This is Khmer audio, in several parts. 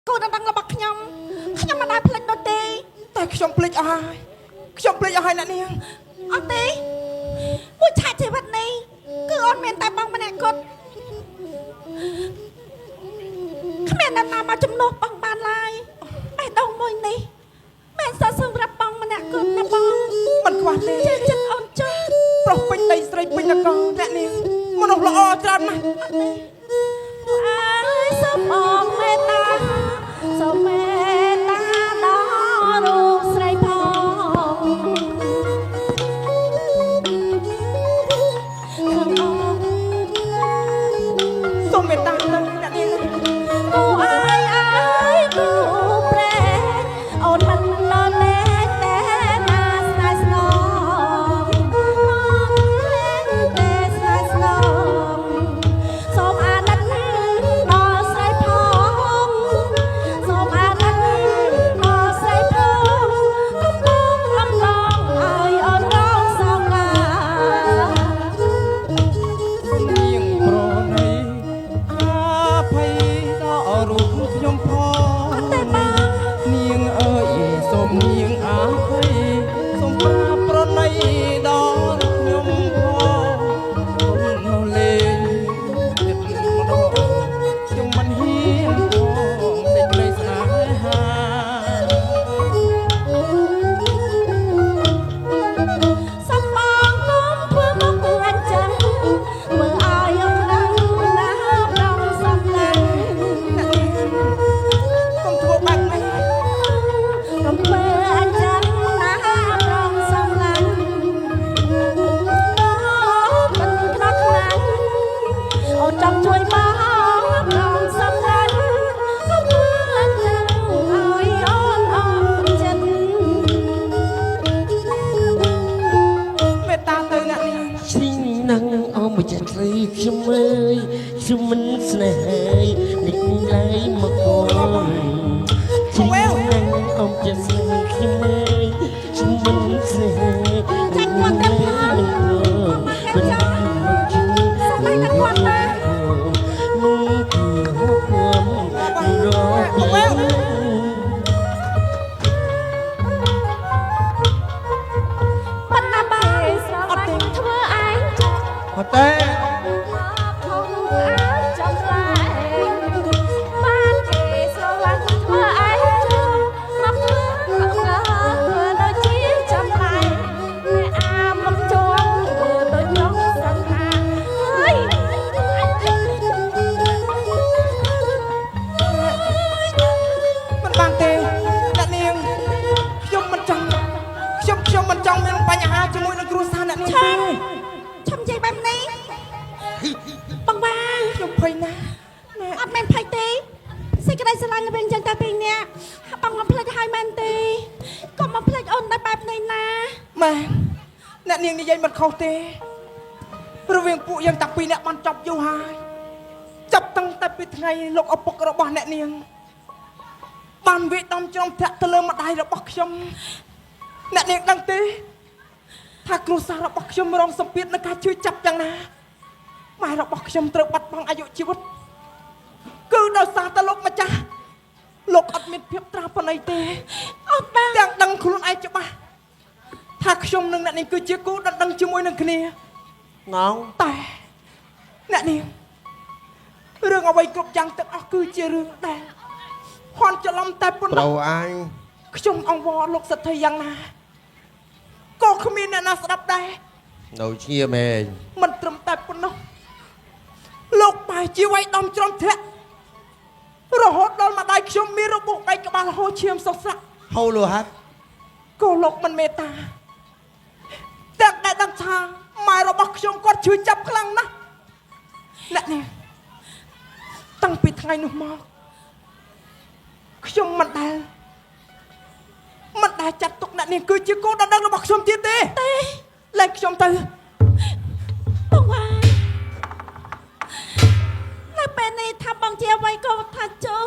cô đang đang là bậc nhom mà đại phật đôi tê tạiខ្ញុំភ្លេចអស់ហើយខ្ញុំភ្លេចអស់ហើយអ្នកនាង អត់ទេមួយឆាច់ជីវិតនេះគឺអត់មានតែបងម្នាក់គាត់គ្មានអ្នកណាមកជំនួសបងបានឡើយបេះដូងមួយនេះមិនសល់សម្រាប់បងម្នាក់គាត់ណាបង មិនខ្វះទេ ចេះចិត្តអូនចុះ ប្រុសពេញដីស្រីពេញនគរអ្នកនាងមនុស្សល្អច្រើនណាស់ អើយសូមអងមេត្តាសូមមេត្តាដល់រូបស្រីផងសូមមេត្តាដល់អ្នកនាង គូអើយគូប្រែអូនមិនដល់លេតែណាស្នេហ៍ស្នងតែស្នេហ៍ស្នងសូមអាណិតដល់ស្រីផងសូមអាណិតដល់ស្រីផងកំពុងលំឡងឲ្យអូនរងសងកា នាងប្រណីអាភ័យដល់រូបខ្ញុំផង អត់ទេបង នាងអើយសូមនាងអាភ័យសូមប្រាប្រណីដល់ខ្ញុំផងគុំនោះលេងចិត្តម្ដងខ្ញុំមិនហ៊ានផងតែក្ដីស្នេហា សំបងគុំធ្វើមកគឺអញ្ចឹងមើលឲ្យអូនដឹងណាប្រងសំឡាញ់ កុំធ្វើបែបនេះ កុំធ្វើអញ្ចឹងណាប្រងសំឡាញ់មិនខ្នត់ខ្លាំងអូនចង់ជួយបងប្រងសំឡាញ់កុំធ្វើអញ្ចឹងឲ្យអូនអន់ចិត្ត មេត្តាទៅអ្នកនាង ឆ្លីនឹងអមចិត្តស្រីខ្ញុំអើយខ្ញុំមិនស្នេហ៍នេះឡើយមកកូនឆ្លីនឹងអមចិត្តស្រីខ្ញុំអើយខ្ញុំមិនស្នេហ៍នេះឡើយមកកូនមិនមិនជួយ សម្រាប់តែគាត់ណា នោះគឺខ្ញុំរកពី ប៉ុន្តែបងស្រឡាញ់ធ្វើឯងចុះ អត់ទេ ខំអាចចំឡាយបានគេស្រឡាញ់ធ្វើឯងចុះមកធ្វើធ្វើដូចជាចំឡាយអ្នកអាមកជួងធ្វើដូចចង់សង្ហាហើយ មិនបានទេអ្នកនាងខ្ញុំមិនចង់ខ្ញុំមិនចង់មានបញ្ហាជាមួយនឹងគ្រួសារអ្នកនាងទេ ឆំនិយាយបែបនេះបងបា ខ្ញុំភ័យណាស់ណែ អត់មែនភ័យទេសេចក្តីស្រឡាញ់របស់យើងតែពីរនាក់បងមកផ្លេចឲ្យមែនទេកុំមកផ្លេចអូនតែបែបនេះណា ម៉ែអ្នកនាងនិយាយមិនខុសទេរវាងពួកយើងតាពីរអ្នកបានចប់យូរហើយចាប់តាំងតែពីថ្ងៃលោកឪពុករបស់អ្នកនាងបានវាយដំច្រំធាក់ទៅលើម្ដាយរបស់ខ្ញុំអ្នកនាងដឹងទេថាគ្រួសាររបស់ខ្ញុំរងសម្ពាធនឹងការជួយចាប់យ៉ាងណាម៉ែរបស់ខ្ញុំត្រូវបាត់បង់អាយុជីវិតគឺដោយសារតែលោកម្ចាស់លោកអត់មានភាពត្រាប្រណីទេ អត់បាន ទាំងដឹងខ្លួនឯងច្បាស់ថាខ្ញុំនិងអ្នកនាងគឺជាគូដណ្ដឹងជាមួយនឹងគ្នា ងង តែអ្នកនាងរឿងអ្វីគ្រប់យ៉ាងទាំងអស់គឺជារឿងដែលហន់ច្រឡំតែប៉ុណ្ ប្ ណោះ រូអញ ខ្ញុំអង្វរលោកសទ្ធីយ៉ាងណាក៏គ្មានអ្នកណាស្ដាប់ដែរ នៅឈាមឯង មិនត្រឹមតែប៉ុណ្ណោះលោកបែរជាវាយដំច្រំធាក់រហូតដល់ម្ដាយខ្ញុំមានរបួសបែកក្បាលហូរឈាមសស្រាក់ ហៅលោហាត់ ក៏លោកមិនមេត្តាទាំងដែលដឹងថាម៉ែរបស់ខ្ញុំគាត់ជួយចាប់ខ្លាំងណាស់អ្នកនាងតាំងពីថ្ងៃនោះមកខ្ញុំមិនដែលចាត់ទុកអ្នកនាងគឺជាគូដណ្ដឹងរបស់ខ្ញុំទៀតទេលែងខ្ញុំទៅ បងបានៅពេលនេះថាបងជាអ្វីក៏ថាចុះ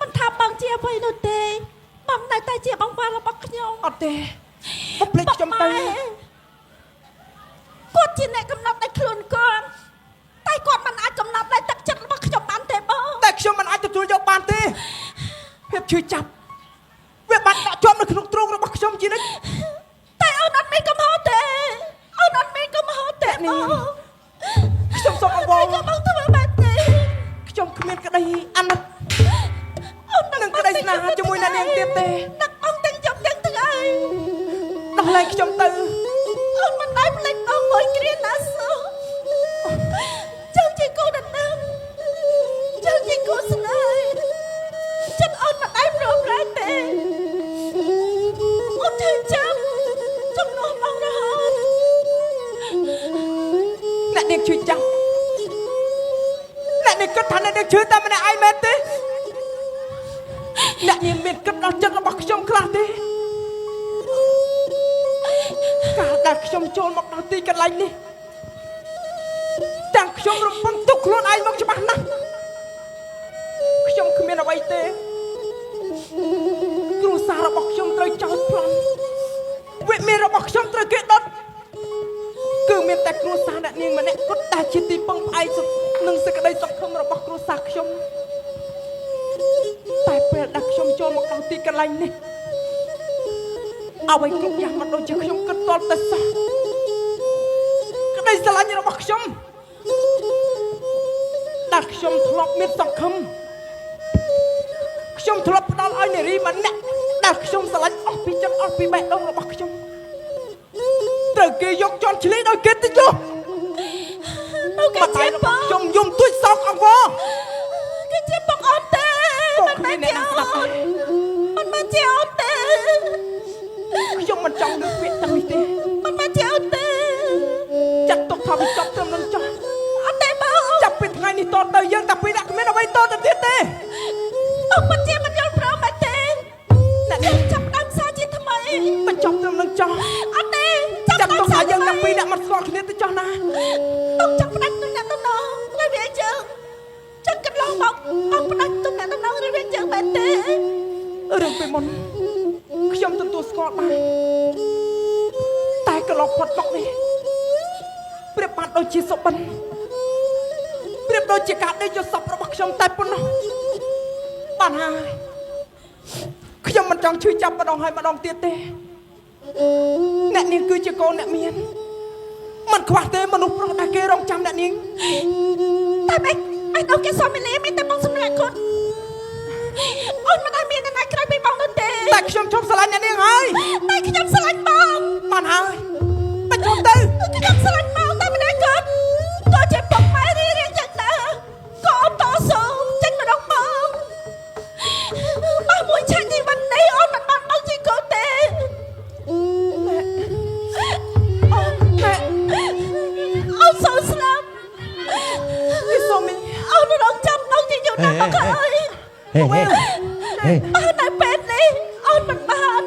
មិនថាបងជាអ្វីនោះទេបងនៅតែជាបងបារបស់ខ្ញុំ អត់ទេបើភ្លេចខ្ញុំទៅ គាត់ជាអ្នកកំណត់តែខ្លួនគាត់តែគាត់មិនអាចកំណត់តែទឹកចិត្តរបស់ខ្ញុំបានទេបង តែខ្ញុំមិនអាចទទួលយកបានទេ ហ ឈឺចាប់វាបាត់ដកជាប់នៅក្នុងទ្រូងរបស់ខ្ញុំជានិច្ច តែអូនអត់មានកំហុសទេអូនអត់មានកំហុសទេបង ខ្ញុំសូមអង្វរ កំហុសធ្វើបែបទេ ខ្ញុំគ្មានក្តីអាណិតនឹងក្តីស្នេហាជាមួយអ្នកនាងទៀតទេ ដឹកបងទាំងយប់ទាំងថ្ងៃ ដោះលែងខ្ញុំទៅ អូនមិនដែលភ្លេចបងមួយគ្រាណាសោះចឹងជាគូដណ្ដឹងចឹងជាគូស្នេហ៍ចិត្តអូនមិនដែលប្រព្រឹត្តទេអូនធ្វើចាំចំនួនបងរហូត អ្នកនាងឈឺចាប់អ្នកនាងគិតថាអ្នកនាងឈឺតែម្នាក់ឯងមែនទេអ្នកនាងមានគិតដល់ចិត្តរបស់ខ្ញុំខ្លះទេកាលដែលខ្ញុំចូលមកដល់ទីកន្លែងនេះទាំងខ្ញុំរំពឹងទុកខ្លួនឯងមកច្បាស់ណាស់ខ្ញុំគ្មានអ្វីទេគ្រួសាររបស់ខ្ញុំត្រូវចោទប្លន់វិមានរបស់ខ្ញុំត្រូវគេដុតគឺមានតែគ្រួសារអ្នកនាងម្នាក់គត់តែជាទីពឹងផ្អែកនឹងសេចក្តីសង្ឃឹមរបស់គ្រួសារខ្ញុំតែពេលដែលខ្ញុំចូលមកដល់ទីកន្លែងនេះអ្វីគ្រប់យ៉ាងមិនដូចជាខ្ញុំគិតតល់តែសោះក្តីស្រឡាញ់របស់ខ្ញុំដែលខ្ញុំធ្លាប់មានសង្ឃឹមខ្ញុំធ្លាប់ផ្ដល់ឲ្យនារីម្នាក់ដែលខ្ញុំស្រឡាញ់អស់ពីចិត្តអស់ពីបេះដូងរបស់ខ្ញុំត្រូវគេយកជន់ឈ្លីដោយគេទៅចុះ អូគេជាបង ខ្ញុំយំទួចសោកអង្វរ គេជាបងអូនទេ ក៏ មិន គ្មាន មែ អ្នក ន ណា ជា ស្ដាប់ អូនមិនមែនជាអូនទេ ខ្ញុំមិនចង់លើកពាក្យទាំងនេះទេ មិនមែនជាអូនទេ ចាត់ទុកថាវាចប់ត្រឹមនឹងចោះ អត់ទេបង ចាប់ពីថ្ងៃនេះតទៅយើងតែពីរនាក់គ្មានអ្វីតទៅទៀតទេ បងមិនជាមិនយល់ព្រមទេ អ្នក យើ នេះ ងចាប់ដើមសារជាថ្មី មិនចប់ត្រឹមនឹងចោះ អត់ទេ ចាត់ទុកថាយើងតែ ថ្ ពីរនាក់មិនស្គាល់គ្នាទៅចោះណា បងចាប់ផ្ដាច់ទំនាក់ទំនងហើយវាជើងចឹងកន្លងមកបងផ្ដាច់ទំនាក់ទំនងហើយវាជើងមែនទេ រឿងពីមុនខ្ញុំទទួលស្គាល់បានតែកន្លងផុតមកនេះប្រៀបបានដូចជាសុបិនប្រៀបដូចជាការដេកយកសពរបស់ខ្ញុំតែប៉ុណ្ណោះបានហើយខ្ញុំមិនចង់ឈឺចាប់ម្ដងហើយម្ដងទៀតទេអ្នកនាងគឺជាកូនអ្នកមានមិនខ្វះទេមនុស្សប្រុសដែលគេរងចាំអ្នកនាង តែបែបដល់គេសុំមីលីមានតែបងសម្រាប់គាត់អូនមិនដែលមានអ្នកណាក្រៅពីបងនោះទេ តែខ្ញុំឈប់ស្រឡាញ់អ្នកនាងហើយ តែខ្ញុំស្រឡាញ់បង បានហើយបាច់ជុំទៅ ខ្ញុំស្រឡាញ់បងតែម្នាក់គាត់ក៏ជាពុកម៉ែរៀងយ៉ាងណាក៏អូនតស៊ូចេញមកដល់បងបើមួយឆាច់ជីវិតនេះអូនមិនបានបងជាកូនទេ អូនសោស្លាប់ ពីសូមី អូនរងចាំដល់ជាយូរណាស់មកហើយ ហេហេហេ បើតែពេលនេះអូនមិនបាន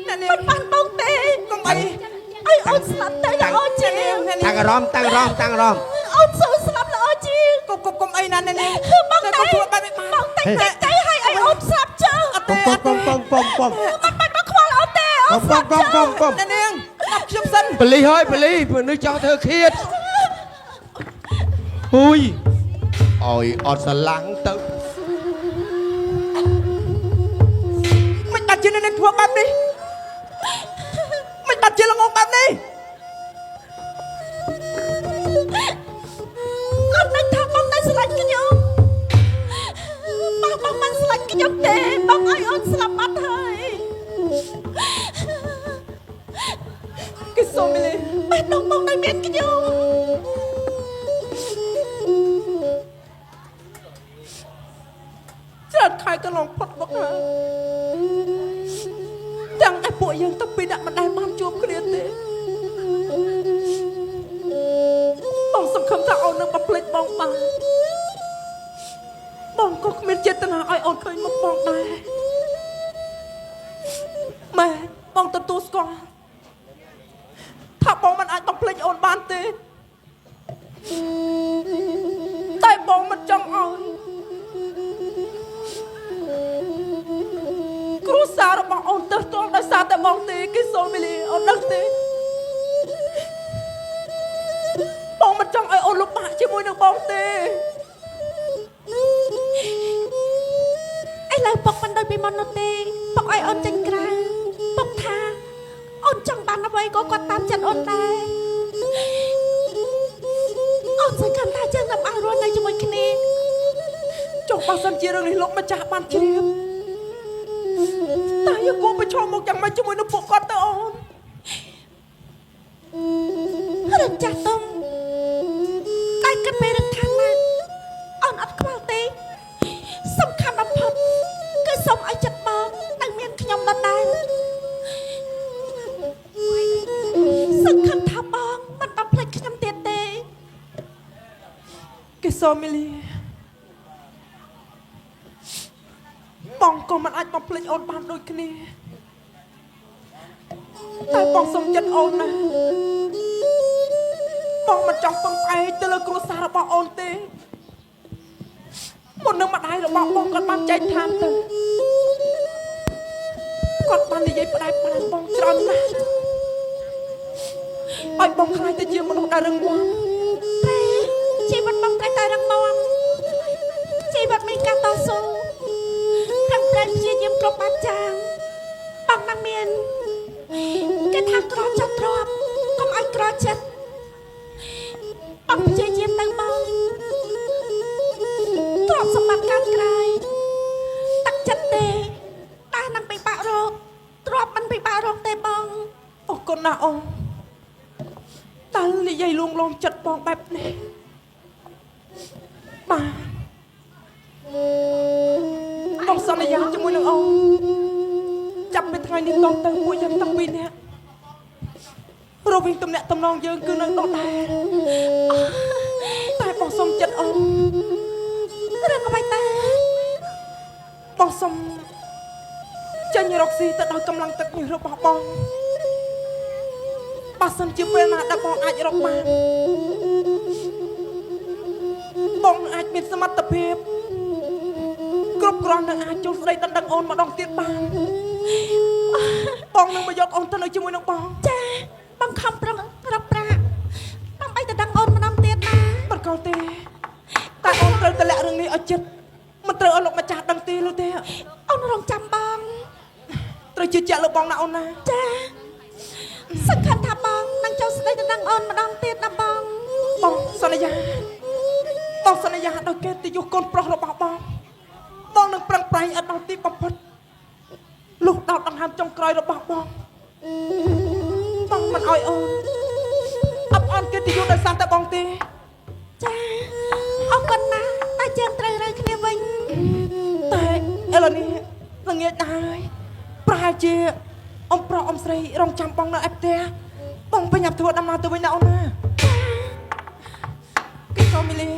អ្នកនា មិន ង បានបងទេ កុំអី ឲ្យអូនស្លាប់ទៅល្អជាង អ្នកនា តាំ ង ងអារម្មណ៍តាំងអារម្មណ៍តាំងអារម្មណ៍ អូនសោស្លាប់ល្អជាង កុំអីណាអ្នកនាង បង តែ តែ កុំធ្វើបែបនេះបាន បងតែใจឲ្យអូនស្លាប់ចុះ អត់ ប៉ុ ទេ មប៉ុមប៉ុមប៉ុមប៉ុមប៉ុម មិនបាច់មកខ្វល់អូនទេអូនស្លាប់ចុះ ប៉ុម អ្នកនាងស្ដាប់ខ្ញុំសិន បលីហើយបលីមនុស្សចង់ធ្វើឃាតហ៊ុយអយអត់ស្រឡាំងទៅ មិនបាច់ជាអ្នកនាងធ្វើបែបនេះមិនបាច់ជាល្ងងបែបនេះ អូននឹងថាបងតែស្រឡាញ់ខ្ញុំបងមិនស្រឡាញ់ខ្ញុំទេបងឲ្យអូនស្លាប់បាត់ហើយ គេសូមីលី បែរនោះបងនៅមានខ្ញុំ ច្រើនខែកន្លងផុតមកហើយទាំងតែពួកយើងទៅពីដាក់មិនដែលបានជួបគ្នាទេបងសង្ឃឹមថាអូននឹងបំភ្លេចបងបានបងក៏គ្មានចេតនាឲ្យអូនឃើញមុខបងដែរម៉ែបងទទួលស្គាល់ថាបងមិនអាចបំភ្លេចអូនបានទេតែបងមិនចង់ឲ្យគ្រួសាររបស់អូនទៅទល់ដោយសារតែបងទេគេសូមីលីអូនដឹងទេបងមិនចង់ឲ្យអូនលំបាកជាមួយនឹងបងទេ ឥឡូវ ទៅពុកមិនដូចពីមុននោះទេពុកឲ្យអូនចេញក្រៅពុកថាអូនចង់បានអ្វីក៏គាត់តាមចិត្តអូនដែរអូនសង្ឃឹមថាយើងនឹងបានរស់នៅជាមួយគ្នា ចុះបើសិនជារឿងនេះលោកម្ចាស់បានជ្រាបតែយកគោប្រឈមមកយ៉ាងម៉េចជាមួយនឹងពួកគាត់ទៅអូន រឿងចាស់ទុំតែគិតពេលរឿងខាងណាអូនអត់ខ្វល់ទេសំខាន់បំផុតគឺសូមឲ្យចិត្តបងនឹងមានខ្ញុំដដែលសង្ឃឹមថាបងមិនបំភ្លេចខ្ញុំទៀតទេ កេសមីលីបងក៏មិនអាចបំភ្លេចអូនបានដូចគ្នាតែបងសុំចិត្តអូនណាបងមិនចង់ពឹងផ្អែកទៅលើគ្រួសាររបស់អូនទេមុននឹងម្ដាយរបស់បងគាត់បានចែកឋានទៅគាត់បាននិយាយផ្ដាច់ផ្ដាច់បងច្រើនណាស់ឲ្យបងខ្លាចទៅជាមនុស្សដែលរឹងមាំ ជីវិតបងត្រូវតែរឹងមាំជីវិតមានការតស៊ូប្រឹងប្រែងព្យាយាមគ្រប់បាត់ចាងបងនឹងមានគេថាក្រចិត្តទ្របកុំឲ្យក្រចិត្តបងព្យាយាមទៅបងទ្របសម្បត្តិកាន់ក្រោយតាក់ចិត្តទេតែនឹងពិបាករកទ្របមិនពិបាករកទេបង អរគុណណាស់អូនតែនិយាយលួងលោមចិត្តបងបែបនេះបាទបងសន្យាជាមួយនឹងអូនចាប់ពីថ្ងៃនេះតទៅមួយយ៉ាងតាំងពីនេះរវាងទំនាក់ទំនងយើងគឺនៅដដែលតែបងសុំចិត្តអូនរឿងអ្វីតែបងសុំចាញ់រកស៊ីទៅដល់កម្លាំងទឹកនេះរបស់បងបើសិនជាពេលណាដែលបងអាចរកបានបងអាចមានសមត្ថភាពគ្រប់គ្រាន់នឹងអាចចូលស្ដីដណ្ដឹងអូនម្ដងទៀតបានបងនឹងមកយកអូនទៅនៅជាមួយនឹងបង ចាបងខំប្រឹងរកប្រាក់ដើម្បីទៅដឹងអូនម្ដងទៀតណា មិនក៏ទេតែអូនត្រូវតែលាក់រឿងនេះឲ្យចិត្តមិនត្រូវឲ្យលោកម្ចាស់ដឹងទេលោកទេ អូនរងចាំបង ត្រូវជឿជាក់លើបងណាអូនណា ចាសង្ឃឹមថាបងនឹងចូលស្ដីទៅដឹងអូនម្ដងទៀតណាបង បងសន្យាបងសន្យាដល់គេទៅយកកូនប្រុសរបស់បងបងនឹងប្រឹងប្រែងឲ្យដល់ទីបំផុតលុះដល់ដង្ហើមចុងក្រោយរបស់បងមិនឲ្យអូនអបអរគេទៅយកដោយសារតែបងទេ ចាអរគុណណាស់តែយើងត្រូវរើគ្នាវិញ តែឥឡូវនេះល្ងាចណាស់ហើយប្រហែលជាអ៊ំប្រុសអ៊ំស្រីរងចាំបងនៅឯផ្ទះបងពេញអាប់ធ្វើដំណើរទៅវិញណាអូនណាគេក៏មីលី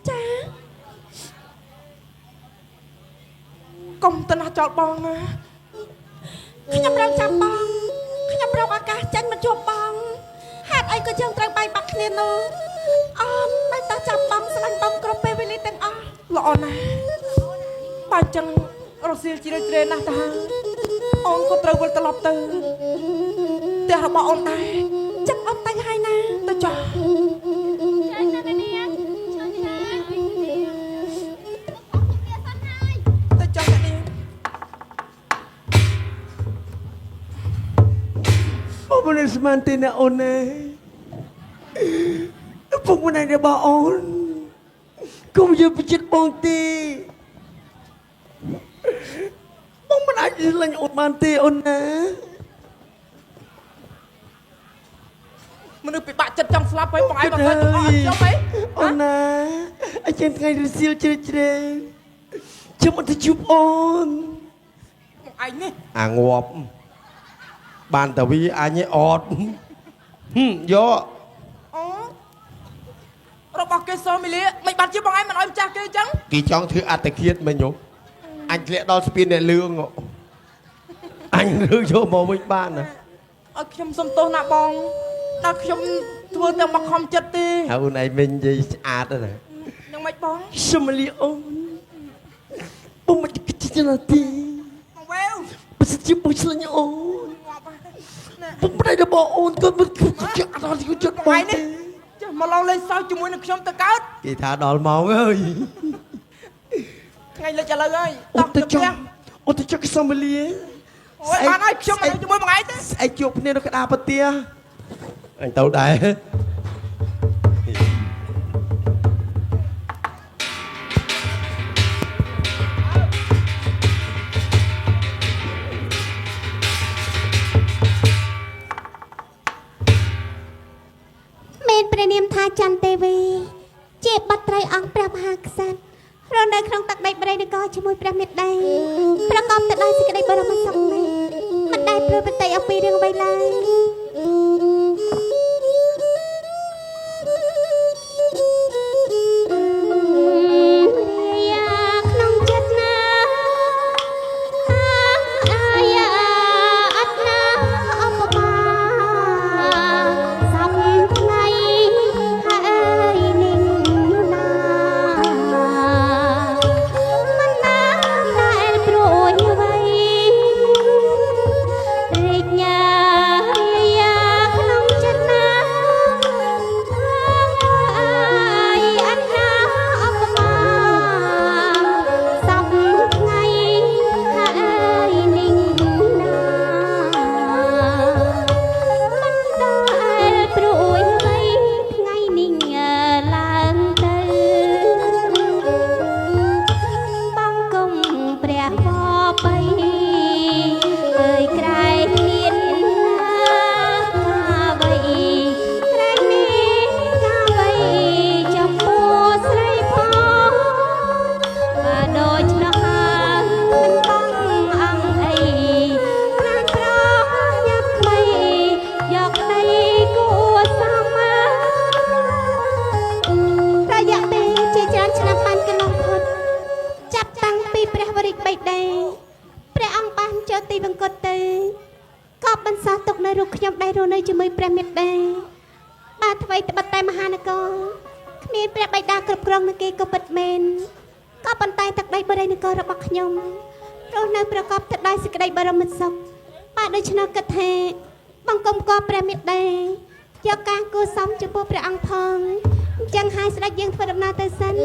ចា កុំទៅណាចោលបងណា ខ្ញុំរងចាំបងខ្ញុំរកឱកាសចេញមកជួបបងហេតុអីក៏យើងត្រូវបែកបាក់គ្នានោះអូននៅតែចាំបងស្លាញ់បងគ្រប់ពេលវេលាទាំងអស់ ល្អណាស់បើចឹងរសៀលជ្រៅជ្រែណាស់តាអូនក៏ត្រូវវិលត្រឡប់ទៅផ្ទះរបស់អូនដែរ ចឹងអូនតែងហើយណា ទៅចោះ ចាណានាងចា ទៅចោះអ្នកនាង បងមិនស្មានទេណាអូនណាពុកមិនអាចរបស់អូនកុំយកពីចិត្តបងទេបងមិនអាចស្រឡាញ់អូនបានទេអូនណា មនុស្សពិបាកចិត្តចង់ស្លាប់ហើយបងឯងមកទៅទាំងអស់អត់ចុះហី អូនណាអញ្ចឹងថ្ងៃរសៀលជ្រៅជ្រែចាំមកទៅជួបអូន បងឯងនេះ អាងាប់បានតវីអញឯអត់យក អូរបស់គេសមីលីមិនបានជាបងឯងមិនឲ្យម្ចាស់គេអញ្ចឹង គេចង់ធ្វើអត្តឃាតមែនញោមអញធ្លាក់ដល់ស្ពានអ្នកលឿងអញរើយកមកវិញបានណា ឲ្យខ្ញុំសុំទោសណាបងដល់ខ្ញុំធ្វើតែមកខំចិត្តទេ ហើយអូនឯងវិញនិយាយស្អាតណាស់ យ៉ាងម៉េចបង សមលីអូនបងមិនគិតជាណាទី បងវ៉ែវ បើសិនជាបងឆ្លាញ់អូន ងាប់ហើយណា បងមិនអាចរបស់អូនក៏មិនគិតជាអត់ដល់គិតចិត្ត បង បង ឯងនេះ ទេ ចុះមកឡងលេងសើចជាមួយនឹងខ្ញុំទៅកើត គេថាដល់ម៉ោងអើយ ថ្ងៃលិចឥឡូវហើយ អូ តោះ ទៅ ទៅ ចុះ ផ្ទះ អូទៅចុះកសំលី អូយបានហើយខ្ញុំមកជាមួយមួយថ្ងៃទេ ស្អែកជួបគ្នានៅក្តារប្រទា អញទៅដែរ មានព្រះនាមថាចន្ទទេវីជាបុត្រីអង្គព្រះមហាក្សត្ររស់នៅក្នុងទឹកដីបរិយនគរជាមួយព្រះមេត្តាប្រកបទៅដោយសេចក្តីបរមសុខនេះមិនដែលព្រួយបន្តីអំពីរឿងអ្វីឡើយក្នុងចិត្តណាអាយ៉ាអត់ណាអបមាសំថ្ងៃហើយនឹងណាមិនណាដែលព្រួយអ្វីរេចញ៉ាយ៉ាក្នុងចិត្តណាអាយអត់ណាអបមាសំថ្ងៃហើយនឹងណាមិនដែលព្រួយអ្វីថ្ងៃនេះឡើងទៅបងគុំព្រះវបៃអើយក្រែងមានកាវៃក្រែងមានកាវៃចំពោះស្រីផងបើដូច្នោះហើយមិនបងអង្គអីខ្លាចប្រញាប់ថ្មីយកដីគួសមរយៈពេលជាច្រើនឆ្នាំបានកន្លងផុតចាប់តាំងពីព្រះវរិយបិតាព្រះអង្គបានចូលទីបង្គត់ទៅក៏បន្សល់ទុកនៅរូបខ្ញុំដែលរស់នៅជាមួយព្រះមេត្តាបាទថ្មីត្បិតតែមហានគរគ្មានព្រះបិតាគ្រប់គ្រងនឹងគេក៏ពិតមែនក៏ប៉ុន្តែទឹកដីបរិយនគររបស់ខ្ញុំរស់នៅប្រកបទៅដោយសេចក្តីបរមសុខបាទដូច្នោះគិតថាបង្គំគបព្រះមេត្តាយកការគួរសមចំពោះព្រះអង្គផងអញ្ចឹងហើយស្ដេចយើងធ្វើដំណើរទៅសិន